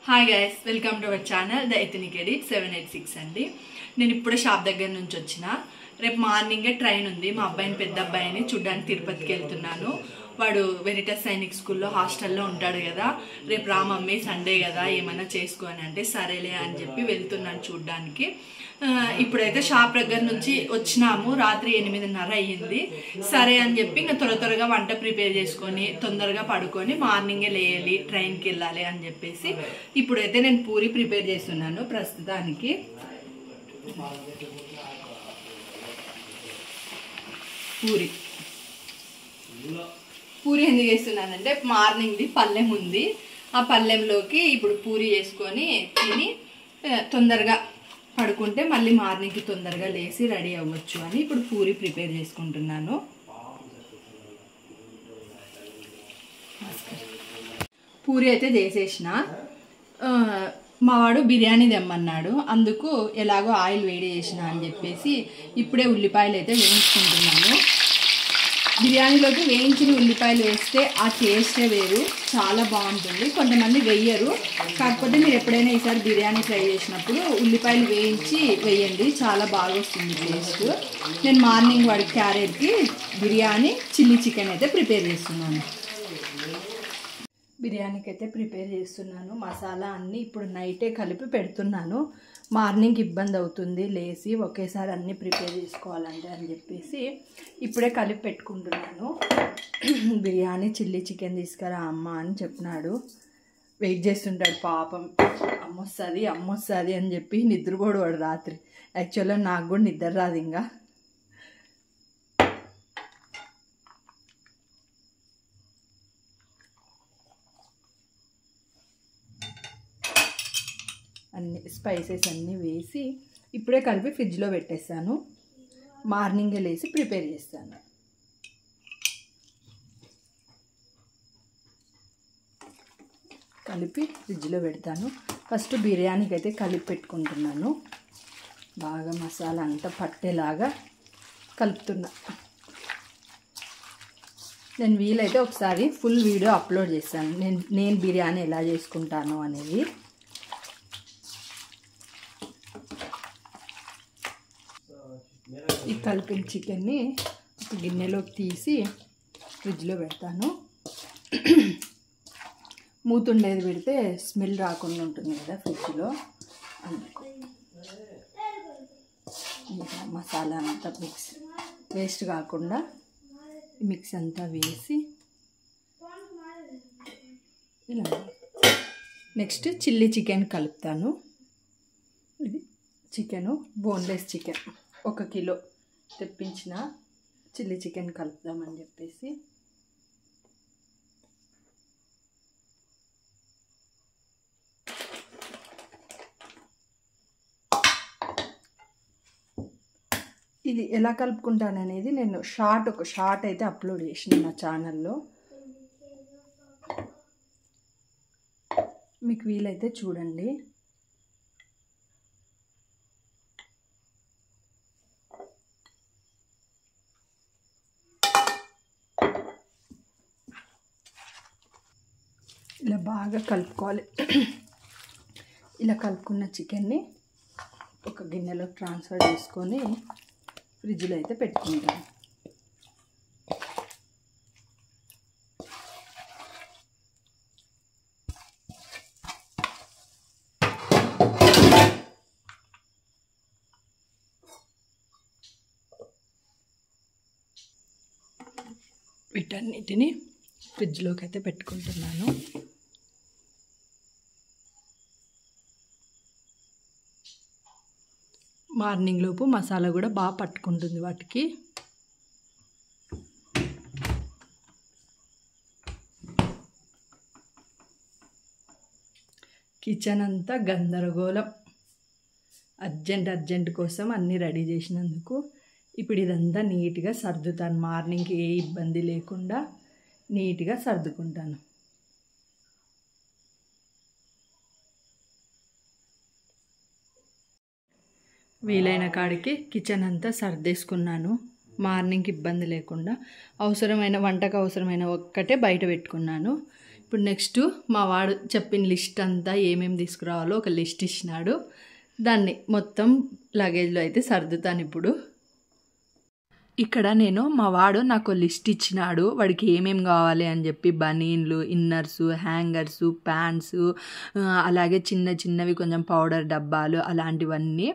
Hi guys, welcome to our channel the ethnic edit 786 అండి. నేను ఇప్పుడే షాప్ దగ్గర నుంచి వచ్చిన. రేపు మార్నింగే ట్రైన్ ఉంది. మా అబ్బాయిని పెద్ద అబ్బాయిని చూడ్డానికి తిరుపతికి వెళ్తున్నాను. వాడు వెరిటస్ సైనిక్ స్కూల్లో హాస్టల్లో ఉంటాడు కదా. రేపు రా మమ్మీ, సండే కదా ఏమైనా చేసుకోని అంటే సరేలే అని చెప్పి వెళ్తున్నాను చూడ్డానికి. ఇప్పుడైతే షాప్ దగ్గర నుంచి వచ్చినాము. రాత్రి 8:30 అయ్యింది. సరే అని చెప్పి ఇంకా త్వరగా వంట ప్రిపేర్ చేసుకొని తొందరగా పడుకొని మార్నింగే లేయాలి, ట్రైన్కి వెళ్ళాలి అని చెప్పేసి ఇప్పుడైతే నేను పూరి ప్రిపేర్ చేస్తున్నాను. ప్రస్తుతానికి పూరి ఎందుకు చేస్తున్నానంటే మార్నింగ్ది పళ్ళెం ఉంది. ఆ పళ్ళెంలోకి ఇప్పుడు పూరి చేసుకొని తిని తొందరగా పడుకుంటే మళ్ళీ మార్నింగ్కి తొందరగా లేచి రెడీ అవ్వచ్చు అని ఇప్పుడు పూరి ప్రిపేర్ చేసుకుంటున్నాను. పూరి అయితే చేసేసిన. మా వాడు బిర్యానీ తెమ్మన్నాడు. అందుకు ఎలాగో ఆయిల్ వేడి చేసిన అని చెప్పేసి ఇప్పుడే ఉల్లిపాయలు అయితే వేయించుకుంటున్నాను. బిర్యానీలోకి వేయించిన ఉల్లిపాయలు వేస్తే ఆ టేస్టే వేరు, చాలా బాగుంటుంది. కొంతమంది వేయరు, కాకపోతే మీరు ఎప్పుడైనా ఈసారి బిర్యానీ ట్రై చేసినప్పుడు ఉల్లిపాయలు వేయించి వేయండి, చాలా బాగా వస్తుంది టేస్ట్. నేను మార్నింగ్ వాడి క్యారెట్కి బిర్యానీ చిల్లీ చికెన్ అయితే ప్రిపేర్ చేస్తున్నాను. బిర్యానీకి అయితే ప్రిపేర్ చేస్తున్నాను. మసాలా అన్నీ ఇప్పుడు నైటే కలిపి పెడుతున్నాను. మార్నింగ్ ఇబ్బంది అవుతుంది లేచి ఒకేసారి అన్నీ ప్రిపేర్ చేసుకోవాలంటే అని చెప్పేసి ఇప్పుడే కలిపి పెట్టుకుంటున్నాను. బిర్యానీ చిల్లీ చికెన్ తీసుకురా అమ్మ అని చెప్పినాడు. వెయిట్ చేస్తుంటాడు పాపం. అమ్మొస్తుంది అని చెప్పి నిద్రపోడు వాడు రాత్రి. యాక్చువల్గా నాకు కూడా నిద్ర రాదు. ఇంకా అన్ని స్పైసెస్ అన్నీ వేసి ఇప్పుడే కలిపి ఫ్రిడ్జ్లో పెట్టేస్తాను. మార్నింగే లేసి ప్రిపేర్ చేస్తాను. కలిపి ఫ్రిడ్జ్లో పెడతాను. ఫస్ట్ బిర్యానీకి అయితే కలిపి పెట్టుకుంటున్నాను. బాగా మసాలా అంతా పట్టేలాగా కలుపుతున్నా. నేను వీలైతే ఒకసారి ఫుల్ వీడియో అప్లోడ్ చేస్తాను, నేను బిర్యానీ ఎలా చేసుకుంటాను అనేది. ఈ కలిపిన చికెన్ని ఒక గిన్నెలోకి తీసి ఫ్రిడ్జ్లో పెడతాను. మూతుండేది పెడితే స్మెల్ రాకుండా ఉంటుంది కదా ఫ్రిడ్జ్లో. అందుకు మసాలా అంతా వేస్ట్ కాకుండా మిక్స్ అంతా వేసి ఇలా నెక్స్ట్ చిల్లీ చికెన్ కలుపుతాను. ఇది చికెను బోన్లెస్ చికెన్ 1 కిలో తెప్పించిన చిల్లీ చికెన్ కలుపుదామని చెప్పేసి ఇది ఎలా కలుపుకుంటాననేది నేను ఒక షార్ట్ అయితే అప్లోడ్ చేసిన నా ఛానల్లో. మీకు వీలైతే చూడండి. ఇలా బాగా కలుపుకోవాలి. ఇలా కలుపుకున్న చికెన్ని ఒక గిన్నెలో ట్రాన్స్ఫర్ చేసుకొని ఫ్రిడ్జ్లో అయితే పెట్టుకుంటాను. వీటన్నిటిని ఫ్రిడ్జ్లోకి అయితే పెట్టుకుంటున్నాను. మార్నింగ్ లోపు మసాలా కూడా బాగా పట్టుకుంటుంది వాటికి. కిచెన్ అంతా గందరగోళం. అర్జెంట్ కోసం అన్నీ రెడీ చేసినందుకు ఇప్పుడు ఇదంతా నీట్గా సర్దుతాను. మార్నింగ్కి ఏ ఇబ్బంది లేకుండా నీట్గా సర్దుకుంటాను. వీలైన కాడికి కిచెన్ అంతా సర్దేసుకున్నాను. మార్నింగ్కి ఇబ్బంది లేకుండా వంటకు అవసరమైన ఒక్కటే బయట పెట్టుకున్నాను. ఇప్పుడు నెక్స్ట్ మా వాడు చెప్పిన లిస్ట్ అంతా ఏమేమి తీసుకురావాలో ఒక లిస్ట్ ఇచ్చినాడు. దాన్ని మొత్తం లగేజ్లో అయితే సర్దుతాను ఇప్పుడు. ఇక్కడ నేను మా వాడు నాకు లిస్ట్ ఇచ్చినాడు, వాడికి ఏమేమి కావాలి అని చెప్పి. బనీన్లు, ఇన్నర్సు, హ్యాంగర్సు, ప్యాంట్సు, అలాగే చిన్న చిన్నవి కొంచెం పౌడర్ డబ్బాలు అలాంటివన్నీ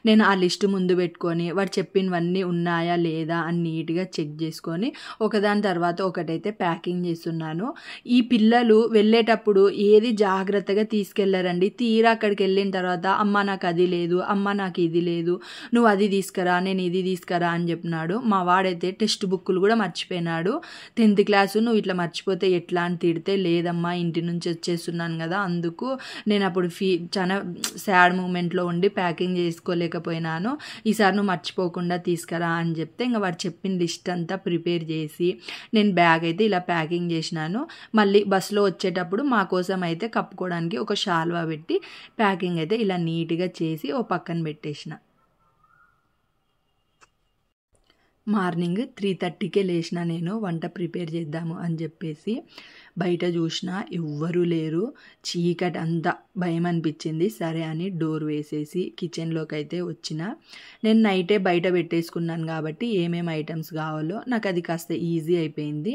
నేను ఆ లిస్ట్ ముందు పెట్టుకొని వాడు చెప్పినవన్నీ ఉన్నాయా లేదా అని నీట్గా చెక్ చేసుకొని ఒకదాని తర్వాత ఒకటైతే ప్యాకింగ్ చేస్తున్నాను. ఈ పిల్లలు వెళ్ళేటప్పుడు ఏది జాగ్రత్తగా తీసుకెళ్లారండి. తీరా అక్కడికి వెళ్ళిన తర్వాత అమ్మ నాకు అది లేదు, అమ్మ నాకు ఇది లేదు, నువ్వు అది తీసుకురా, నేను ఇది తీసుకురా అని చెప్పినాడు. మా వాడైతే టెక్స్ట్ బుక్కులు కూడా మర్చిపోయినాడు. 10th క్లాసు నువ్వు ఇట్లా మర్చిపోతే ఎట్లా అని తిడితే, లేదమ్మా ఇంటి నుంచి వచ్చేస్తున్నాను కదా, అందుకు నేను అప్పుడు చాలా సాడ్ మూమెంట్లో ఉండి ప్యాకింగ్ చేసుకోలేకపోయినాను, ఈసారి నువ్వు మర్చిపోకుండా తీసుకురా అని చెప్తే ఇంకా వాడు చెప్పిన లిస్ట్ అంతా ప్రిపేర్ చేసి నేను బ్యాగ్ అయితే ఇలా ప్యాకింగ్ చేసినాను. మళ్ళీ బస్సులో వచ్చేటప్పుడు మా కోసం అయితే కప్పుకోవడానికి ఒక షాల్వా పెట్టి ప్యాకింగ్ అయితే ఇలా నీట్గా చేసి ఓ పక్కన పెట్టేసిన. మార్నింగ్ 3:30కే లేచిన నేను వంట ప్రిపేర్ చేద్దాము అని చెప్పేసి. బయట చూసినా ఎవ్వరూ లేరు, చీకటి అంతా భయం అనిపించింది. సరే అని డోర్ వేసేసి కిచెన్లోకి అయితే వచ్చిన. నేను నైటే బయట పెట్టేసుకున్నాను కాబట్టి ఏమేమి ఐటమ్స్ కావాలో నాకు అది కాస్త ఈజీ అయిపోయింది.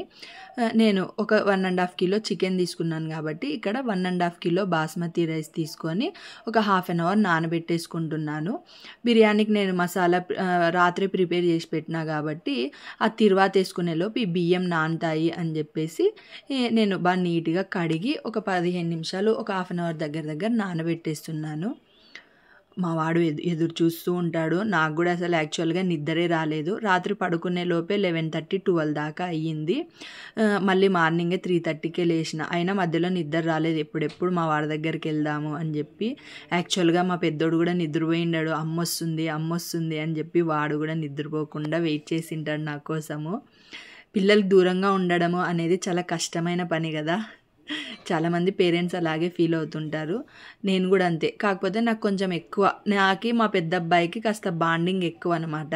నేను ఒక 1.5 కిలో చికెన్ తీసుకున్నాను కాబట్టి ఇక్కడ 1.5 కిలో బాస్మతి రైస్ తీసుకొని ఒక 1/2 అవర్ నానబెట్టేసుకుంటున్నాను. బిర్యానీకి నేను మసాలా రాత్రి ప్రిపేర్ చేసి పెట్టినా కాబట్టి ఆ తిరువాత వేసుకునేలోపు ఈ బియ్యం నానతాయి అని చెప్పేసి నేను బాగా నీట్గా కడిగి ఒక 15 నిమిషాలు ఒక 1/2 అవర్ దగ్గర నానబెట్టేస్తున్నాను. మా వాడు ఎదురు చూస్తూ ఉంటాడు. నాకు కూడా అసలు యాక్చువల్గా నిద్రే రాలేదు. రాత్రి పడుకునే లోపే 11:30, 12 దాకా అయ్యింది. మళ్ళీ మార్నింగే 3:30కే లేచిన. అయినా మధ్యలో నిద్ర రాలేదు. ఎప్పుడెప్పుడు మా వాడి దగ్గరికి వెళ్దాము అని చెప్పి. యాక్చువల్గా మా పెద్దోడు కూడా నిద్రపోయిండాడు. అమ్మొస్తుంది అని చెప్పి వాడు కూడా నిద్రపోకుండా వెయిట్ చేసింటాడు నా కోసము. పిల్లలకు దూరంగా ఉండడము అనేది చాలా కష్టమైన పని కదా. చాలామంది పేరెంట్స్ అలాగే ఫీల్ అవుతుంటారు. నేను కూడా అంతే. కాకపోతే నాకు కొంచెం ఎక్కువ, నాకి మా పెద్ద అబ్బాయికి కాస్త బాండింగ్ ఎక్కువ అనమాట.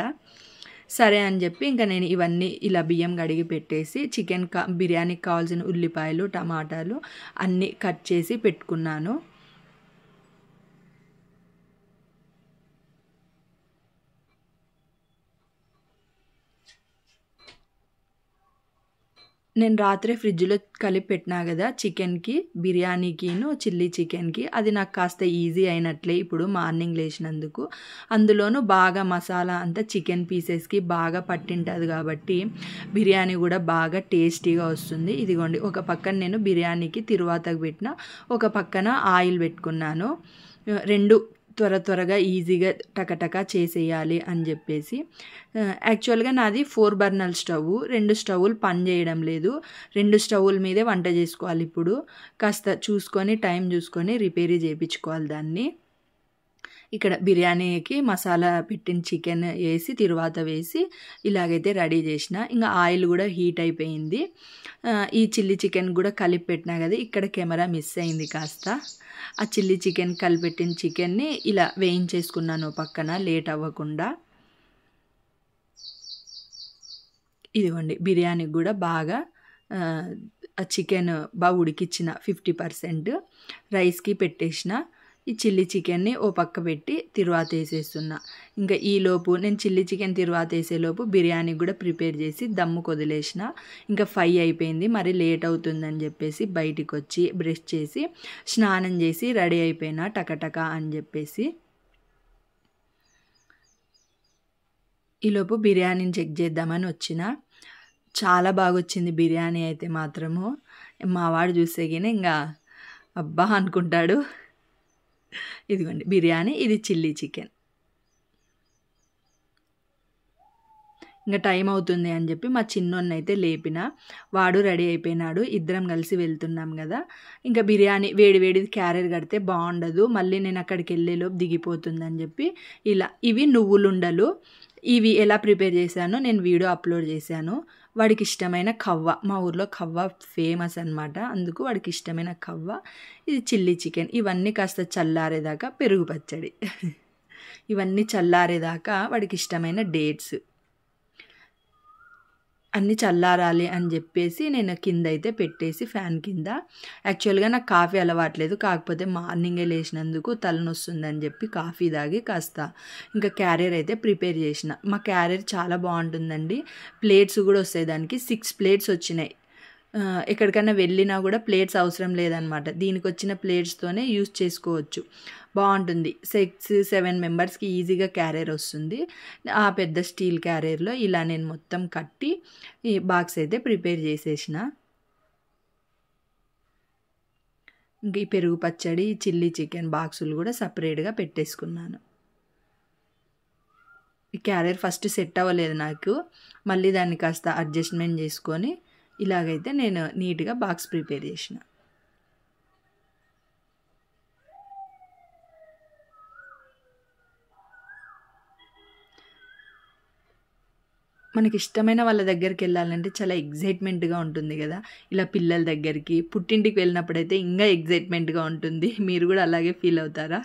సరే అని చెప్పి ఇంకా నేను ఇవన్నీ ఇలా బియ్యం కడిగి పెట్టేసి బిర్యానీకి కావాల్సిన ఉల్లిపాయలు, టమాటాలు అన్నీ కట్ చేసి పెట్టుకున్నాను. నేను రాత్రే ఫ్రిడ్జ్లో కలిపి పెట్టినా కదా చికెన్కి, బిర్యానీకిను చిల్లీ చికెన్కి. అది నాకు కాస్త ఈజీ అయినట్లే ఇప్పుడు మార్నింగ్ లేచినందుకు. అందులోనూ బాగా మసాలా అంతా చికెన్ పీసెస్కి బాగా పట్టింటుంది కాబట్టి బిర్యానీ కూడా బాగా టేస్టీగా వస్తుంది. ఇదిగోండి, ఒక పక్కన నేను బిర్యానీకి తిరువాతకు పెట్టిన, ఒక పక్కన ఆయిల్ పెట్టుకున్నాను. రెండు త్వరగా ఈజీగా టకటకా చేసేయాలి అని చెప్పేసి. యాక్చువల్గా నాది 4 బర్నర్ స్టవ్, 2 స్టవ్లు పని చేయడం లేదు. 2 స్టవ్ల మీదే వంట చేసుకోవాలి. ఇప్పుడు కాస్త చూసుకొని టైం చూసుకొని రిపేర్ చేయించుకోవాలి దాన్ని. ఇక్కడ బిర్యానీకి మసాలా పెట్టిన చికెన్ వేసి తిరువాత వేసి ఇలాగైతే రెడీ చేసిన. ఇంకా ఆయిల్ కూడా హీట్ అయిపోయింది. ఈ చిల్లీ చికెన్ కూడా కలిపి పెట్టినా కదా, ఇక్కడ కెమెరా మిస్ అయింది కాస్త. ఆ చిల్లీ చికెన్ కలిపెట్టిన చికెన్ని ఇలా వేయించేసుకున్నాను పక్కన, లేట్ అవ్వకుండా. ఇదిగోండి, బిర్యానీకి కూడా బాగా ఆ చికెన్ బాగా ఉడికిచ్చిన 50%. రైస్కి పెట్టేసిన. ఈ చిల్లీ చికెన్ని ఓ పక్క పెట్టి తిరువాత వేసేస్తున్నా. ఇంకా ఈలోపు నేను చిల్లీ చికెన్ తిరువాత వేసేలోపు బిర్యానీ కూడా ప్రిపేర్ చేసి దమ్ము వదిలేసిన. ఇంకా 5 అయిపోయింది, మరి లేట్ అవుతుందని చెప్పేసి బయటికి వచ్చి బ్రష్ చేసి స్నానం చేసి రెడీ అయిపోయినా టకటక అని చెప్పేసి. ఈలోపు బిర్యానీని చెక్ చేద్దామని వచ్చిన. చాలా బాగా వచ్చింది బిర్యానీ అయితే మాత్రము. మా వాడు చూసేగినే ఇంకా అబ్బా అనుకుంటాడు. ఇదిగోండి బిర్యానీ, ఇది చిల్లీ చికెన్. ఇంకా టైం అవుతుంది అని చెప్పి మా చిన్నోన్ని అయితే లేపిన. వాడు రెడీ అయిపోయినాడు. ఇద్దరం కలిసి వెళ్తున్నాం కదా. ఇంకా బిర్యానీ వేడిది క్యారియర్ కడితే బాగుండదు, మళ్ళీ నేను అక్కడికి వెళ్ళేలోపు దిగిపోతుందని చెప్పి ఇలా. ఇవి నువ్వులుండలు. ఇవి ఎలా ప్రిపేర్ చేశానో నేను వీడియో అప్లోడ్ చేశాను. వాడికి ఇష్టమైన కవ్వ, మా ఊర్లో కవ్వ ఫేమస్ అనమాట, అందుకు వాడికి ఇష్టమైన కవ్వ. ఇది చిల్లీ చికెన్. ఇవన్నీ కాస్త చల్లారేదాకా పెరుగు పచ్చడి. ఇవన్నీ చల్లారేదాకా వాడికి ఇష్టమైన డేట్స్. అన్నీ చల్లారాలి అని చెప్పేసి నేను కింద అయితే పెట్టేసి ఫ్యాన్ కింద. యాక్చువల్గా నాకు కాఫీ అలవాట్లేదు, కాకపోతే మార్నింగే లేచినందుకు తలనొస్తుందని చెప్పి కాఫీ తాగి కాస్త ఇంకా క్యారియర్ అయితే ప్రిపేర్ చేసిన. మా క్యారియర్ చాలా బాగుంటుందండి, ప్లేట్స్ కూడా వస్తాయి, దానికి 6 ప్లేట్స్ వచ్చినాయి. ఎక్కడికైనా వెళ్ళినా కూడా ప్లేట్స్ అవసరం లేదనమాట, దీనికి వచ్చిన ప్లేట్స్తోనే యూజ్ చేసుకోవచ్చు, బాగుంటుంది. 6-7 మెంబర్స్కి ఈజీగా క్యారియర్ వస్తుంది. ఆ పెద్ద స్టీల్ క్యారియర్లో ఇలా నేను మొత్తం కట్టి ఈ బాక్స్ అయితే ప్రిపేర్ చేసేసిన. ఇంక ఈ పెరుగు పచ్చడి, చిల్లీ చికెన్ బాక్సులు కూడా సపరేట్గా పెట్టేసుకున్నాను. ఈ క్యారియర్ ఫస్ట్ సెట్ అవ్వలేదు నాకు, మళ్ళీ దాన్ని కాస్త అడ్జస్ట్మెంట్ చేసుకొని ఇలాగైతే నేను నీట్గా బాక్స్ ప్రిపేర్ చేసిన. మనకి ఇష్టమైన వాళ్ళ దగ్గరికి వెళ్ళాలంటే చాలా ఎగ్జైట్మెంట్గా ఉంటుంది కదా, ఇలా పిల్లల దగ్గరికి, పుట్టింటికి వెళ్ళినప్పుడైతే ఇంకా ఎగ్జైట్మెంట్గా ఉంటుంది. మీరు కూడా అలాగే ఫీల్ అవుతారా?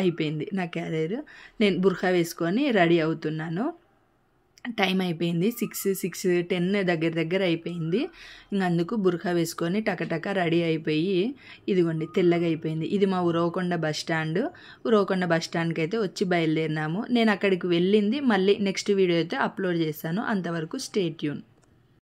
అయిపోయింది నా క్యారియర్, నేను బుర్ఖా వేసుకొని రెడీ అవుతున్నాను. టైం అయిపోయింది, 6-6:10 దగ్గర అయిపోయింది. ఇంక అందుకు బుర్ఖా వేసుకొని టకటక రెడీ అయిపోయి ఇదిగోండి తెల్లగా అయిపోయింది. ఇది మా Uravakonda bus stand. Uravakonda bus స్టాండ్కి అయితే వచ్చి బయలుదేరినాము. నేను అక్కడికి వెళ్ళింది మళ్ళీ నెక్స్ట్ వీడియో అయితే అప్లోడ్ చేస్తాను. అంతవరకు స్టే ట్యూన్.